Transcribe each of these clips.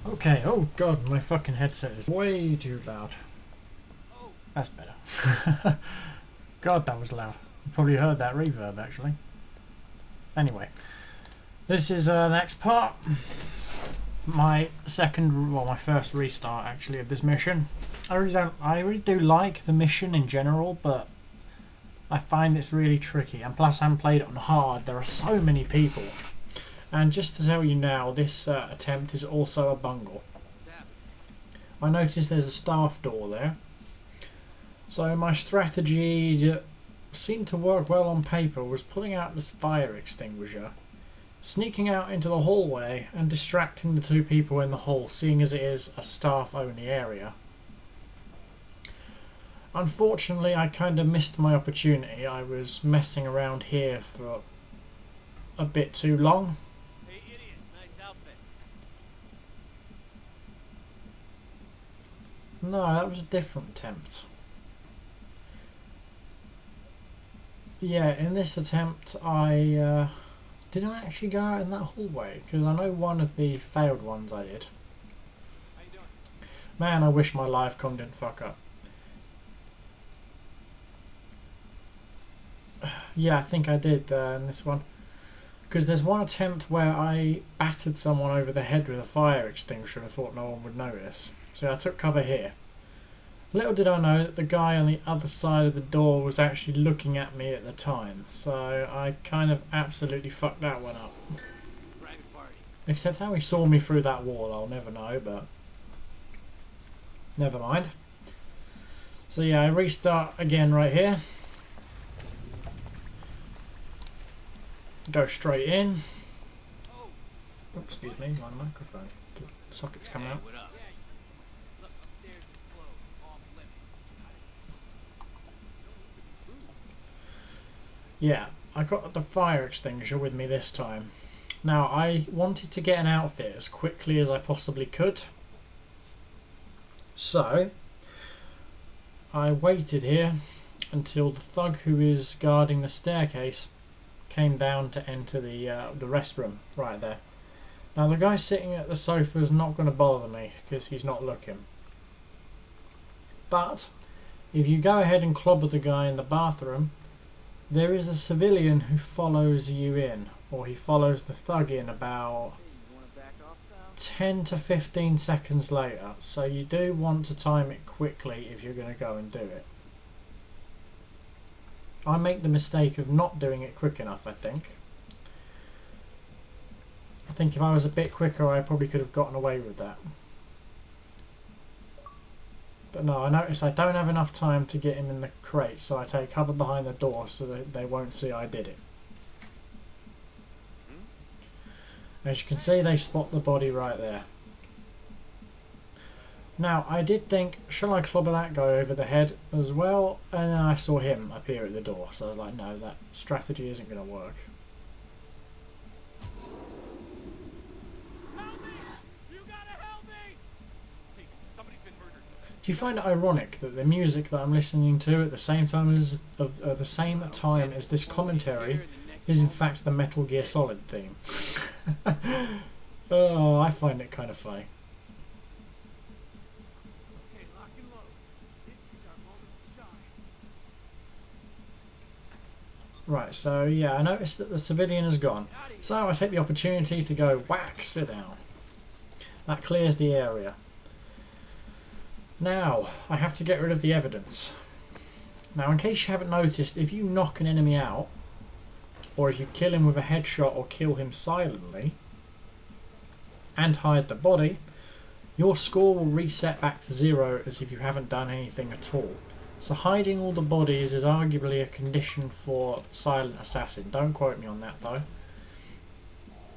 Okay, oh god, my fucking headset is way too loud. That's better. God, that was loud. You probably heard that reverb actually. Anyway, this is the next part. My first restart actually of this mission. I really do like the mission in general, but I find it's really tricky, and plus I haven't played it on hard. There are so many people. And just to tell you now, this attempt is also a bungle. I noticed there's a staff door there. So my strategy that seemed to work well on paper was pulling out this fire extinguisher, sneaking out into the hallway and distracting the two people in the hall, seeing as it is a staff only area. Unfortunately, I kind of missed my opportunity. I was messing around here for a bit too long. Hey idiot, nice outfit. No, that was a different attempt. Yeah, in this attempt I did I actually go out in that hallway? Because I know one of the failed ones I did. How you doing? Man, I wish my live com didn't fuck up. Yeah, I think I did in this one. Because there's one attempt where I battered someone over the head with a fire extinguisher and I thought no one would notice. So I took cover here. Little did I know that the guy on the other side of the door was actually looking at me at the time. So I kind of absolutely fucked that one up. Private party. Except how he saw me through that wall, I'll never know, but never mind. So yeah, I restart again right here. Go straight in. Oh, Oops, excuse me, my microphone. The socket's coming out. what up? Look, upstairs is closed, off limits. Yeah, I got the fire extinguisher with me this time. Now, I wanted to get an outfit as quickly as I possibly could. So, I waited here until the thug who is guarding the staircase came down to enter the restroom right there. Now, the guy sitting at the sofa is not going to bother me because he's not looking. But, if you go ahead and clobber the guy in the bathroom, there is a civilian who follows you in, or he follows the thug in about Hey, you wanna back off now? 10 to 15 seconds later, so you do want to time it quickly if you're going to go and do it. I make the mistake of not doing it quick enough, I think. I think if I was a bit quicker I probably could have gotten away with that. But no, I notice I don't have enough time to get him in the crate, so I take cover behind the door so that they won't see I did it. As you can see, they spot the body right there. Now, I did think, shall I clobber that guy over the head as well? And then I saw him appear at the door, so I was like, no, that strategy isn't going to work. Help me! You gotta help me! Hey, somebody's been murdered. Do you find it ironic that the music that I'm listening to at the same time as this commentary is in fact the Metal Gear Solid theme? Oh, I find it kind of funny. Okay, lock and load. This is our moment to shine. Right, so yeah, I noticed that the civilian has gone. So I take the opportunity to go whack, sit down. That clears the area. Now, I have to get rid of the evidence. Now, in case you haven't noticed, if you knock an enemy out, or if you kill him with a headshot or kill him silently, and hide the body, your score will reset back to 0 as if you haven't done anything at all. So hiding all the bodies is arguably a condition for Silent Assassin. Don't quote me on that though.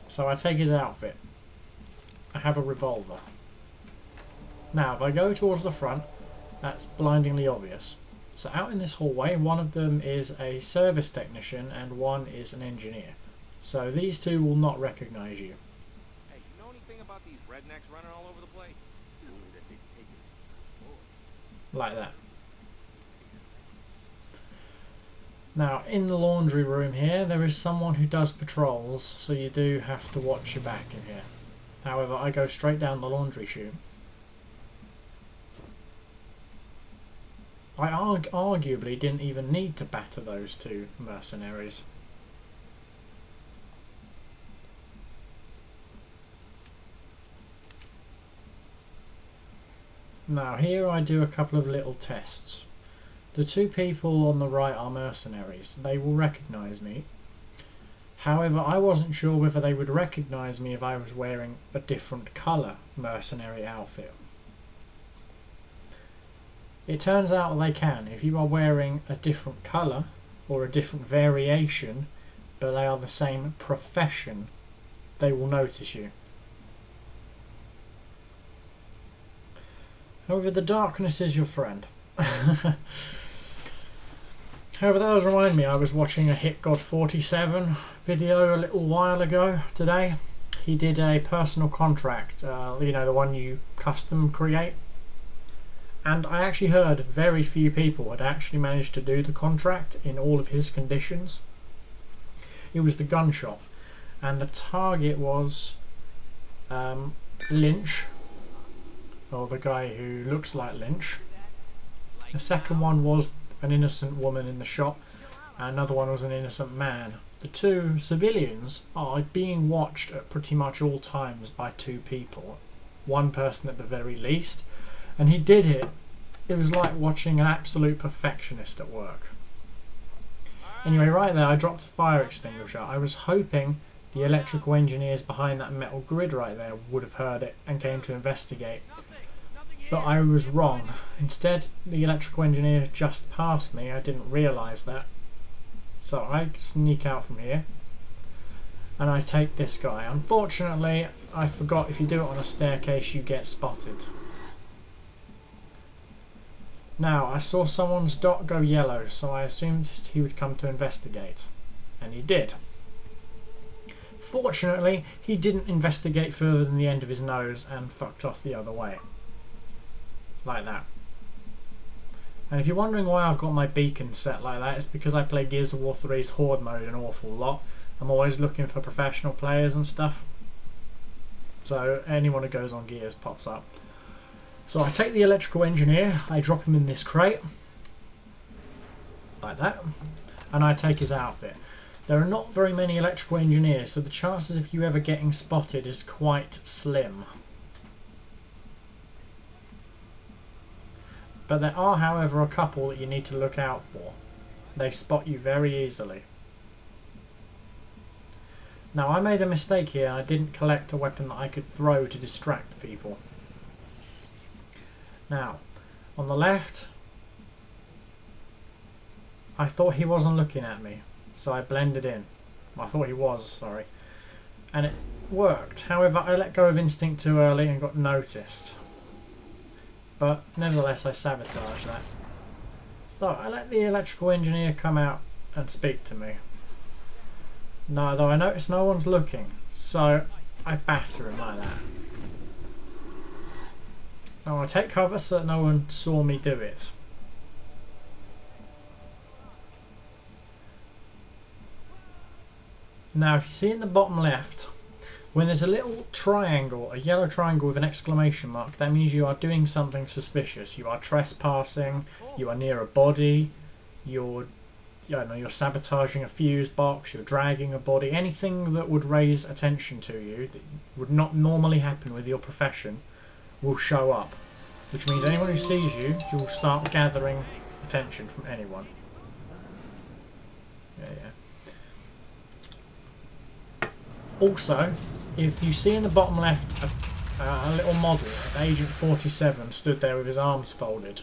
So I take his outfit. I have a revolver. Now if I go towards the front, that's blindingly obvious. So out in this hallway, one of them is a service technician and one is an engineer. So these two will not recognise you. Hey, you know anything about these rednecks running all over the place? Only that they've taken Like that. Now, in the laundry room here, there is someone who does patrols, so you do have to watch your back in here. However, I go straight down the laundry chute. I arguably didn't even need to batter those two mercenaries. Now here I do a couple of little tests. The two people on the right are mercenaries. They will recognise me. However, I wasn't sure whether they would recognise me if I was wearing a different colour mercenary outfit. It turns out they can. If you are wearing a different colour or a different variation, but they are the same profession, they will notice you. However, the darkness is your friend. However, that does remind me, I was watching a Hit God 47 video a little while ago today. He did a personal contract, you know, the one you custom create. And I actually heard very few people had actually managed to do the contract in all of his conditions. It was the gun shop, and the target was Lynch, or the guy who looks like Lynch. The second one was an innocent woman in the shop, and another one was an innocent man. The two civilians are being watched at pretty much all times by two people, one person at the very least. And he did it. It was like watching an absolute perfectionist at work. Anyway, right there I dropped a fire extinguisher. I was hoping the electrical engineers behind that metal grid right there would have heard it and came to investigate. But I was wrong. Instead, the electrical engineer just passed me. I didn't realise that. So I sneak out from here and I take this guy. Unfortunately, I forgot if you do it on a staircase you get spotted. Now, I saw someone's dot go yellow, so I assumed he would come to investigate. And he did. Fortunately, he didn't investigate further than the end of his nose and fucked off the other way. Like that. And if you're wondering why I've got my beacon set like that, it's because I play Gears of War 3's Horde mode an awful lot. I'm always looking for professional players and stuff. So anyone who goes on Gears pops up. So I take the electrical engineer, I drop him in this crate, like that, and I take his outfit. There are not very many electrical engineers, so the chances of you ever getting spotted is quite slim. But there are, however, a couple that you need to look out for. They spot you very easily. Now, I made a mistake here, and I didn't collect a weapon that I could throw to distract people. Now, on the left, I thought he wasn't looking at me, so I blended in. I thought he was, sorry. And it worked. However, I let go of instinct too early and got noticed. But nevertheless, I sabotaged that. So I let the electrical engineer come out and speak to me. No, though I noticed no one's looking, so I batter him like that. Now I take cover so that no one saw me do it. Now if you see in the bottom left, when there's a little triangle, a yellow triangle with an exclamation mark, that means you are doing something suspicious. You are trespassing, you are near a body, you're sabotaging a fuse box, you're dragging a body, anything that would raise attention to you that would not normally happen with your profession will show up, which means anyone who sees you, you will start gathering attention from anyone. Yeah. Also, if you see in the bottom left a little model of Agent 47 stood there with his arms folded,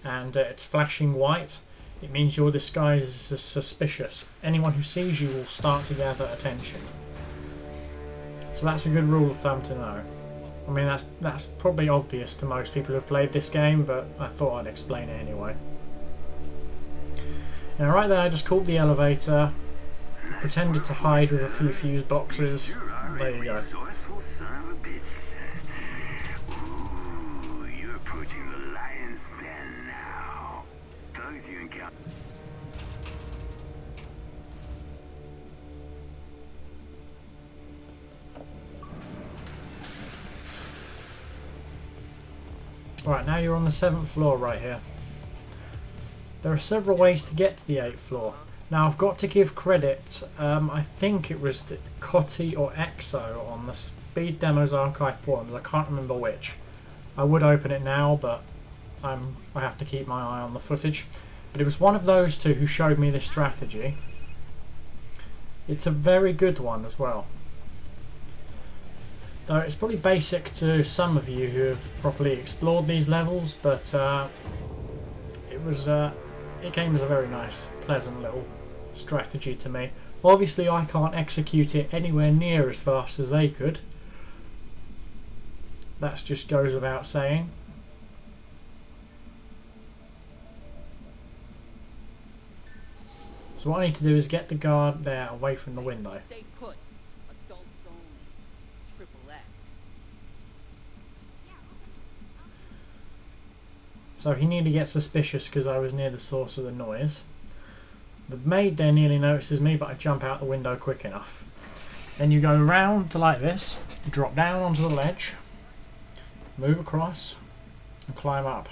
and it's flashing white, it means your disguise is suspicious. Anyone who sees you will start to gather attention. So that's a good rule of thumb to know. I mean, that's probably obvious to most people who've played this game, but I thought I'd explain it anyway. Now right there I just called the elevator, pretended to hide with a few fuse boxes. There you go. Right, now you're on the 7th floor right here. There are several ways to get to the 8th floor. Now I've got to give credit, I think it was to Cotty or Exo on the Speed Demos Archive forums, I can't remember which. I would open it now, but I have to keep my eye on the footage. But it was one of those two who showed me this strategy. It's a very good one as well. Though it's probably basic to some of you who have properly explored these levels, but it came as a very nice, pleasant little strategy to me. Obviously I can't execute it anywhere near as fast as they could. That just goes without saying. So what I need to do is get the guard there away from the window. Stay put. Adults only. Triple X. So he nearly gets suspicious because I was near the source of the noise. The maid there nearly notices me, but I jump out the window quick enough. Then you go round to like this, drop down onto the ledge, move across and climb up.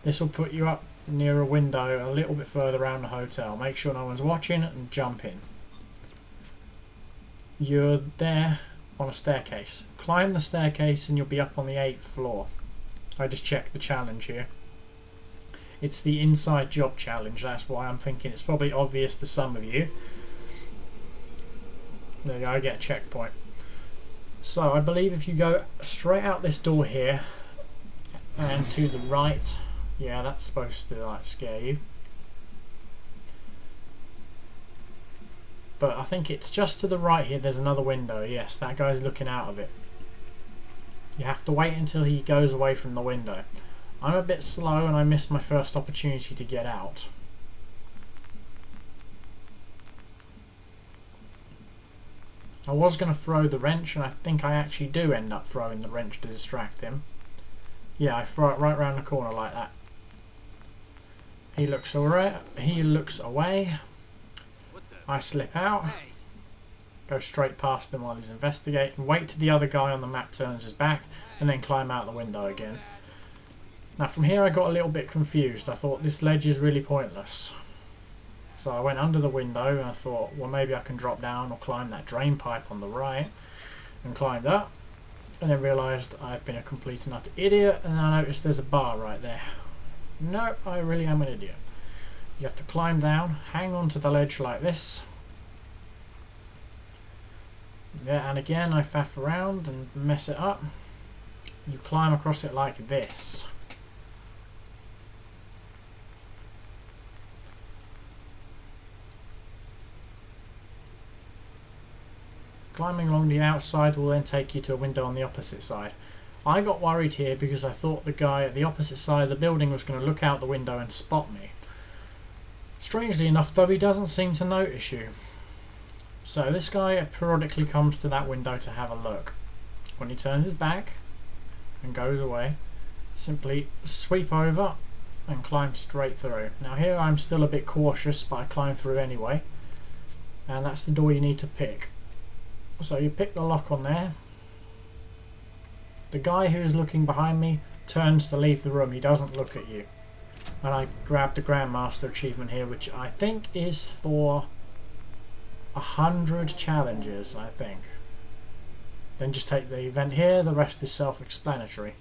This will put you up near a window a little bit further around the hotel. Make sure no one's watching and jump in. You're there on a staircase. Climb the staircase and you'll be up on the 8th floor. I just checked the challenge here. It's the inside job challenge, that's why I'm thinking it's probably obvious to some of you. There you go, I get a checkpoint. So I believe if you go straight out this door here and to the right, yeah, that's supposed to like scare you. But I think it's just to the right here, there's another window. Yes, that guy's looking out of it. You have to wait until he goes away from the window. I'm a bit slow and I missed my first opportunity to get out. I was going to throw the wrench, and I think I actually do end up throwing the wrench to distract him. Yeah, I throw it right round the corner like that. He looks away. I slip out. Go straight past him while he's investigating. Wait till the other guy on the map turns his back, and then climb out the window again. Now from here I got a little bit confused. I thought this ledge is really pointless. So I went under the window and I thought, well, maybe I can drop down or climb that drain pipe on the right, and climbed up. And then realised I've been a complete and utter idiot, and I noticed there's a bar right there. No, I really am an idiot. You have to climb down, hang on to the ledge like this. Yeah, and again I faff around and mess it up. You climb across it like this. Climbing along the outside will then take you to a window on the opposite side. I got worried here because I thought the guy at the opposite side of the building was going to look out the window and spot me. Strangely enough though, he doesn't seem to notice you. So this guy periodically comes to that window to have a look. When he turns his back and goes away, simply sweep over and climb straight through. Now here I'm still a bit cautious, but I climb through anyway. And that's the door you need to pick. So you pick the lock on there. The guy who's looking behind me turns to leave the room. He doesn't look at you. And I grabbed the Grandmaster achievement here, which I think is for 100 challenges, I think. Then just take the event here. The rest is self-explanatory.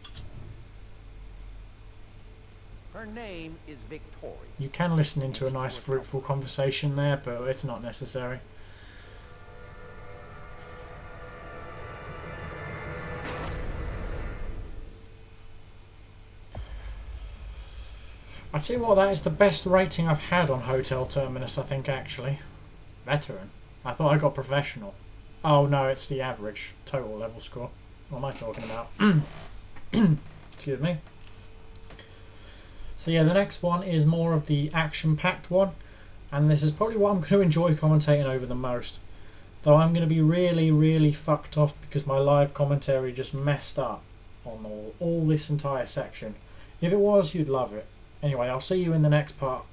Her name is Victoria. You can listen into a nice fruitful conversation there, but it's not necessary. I tell you what, that is the best rating I've had on Hotel Terminus, I think, actually. Veteran. I thought I got professional. Oh no, it's the average total level score. What am I talking about? Excuse me. So yeah, the next one is more of the action-packed one, and this is probably what I'm going to enjoy commentating over the most. Though I'm going to be really, really fucked off because my live commentary just messed up on all this entire section. If it was, you'd love it. Anyway, I'll see you in the next part.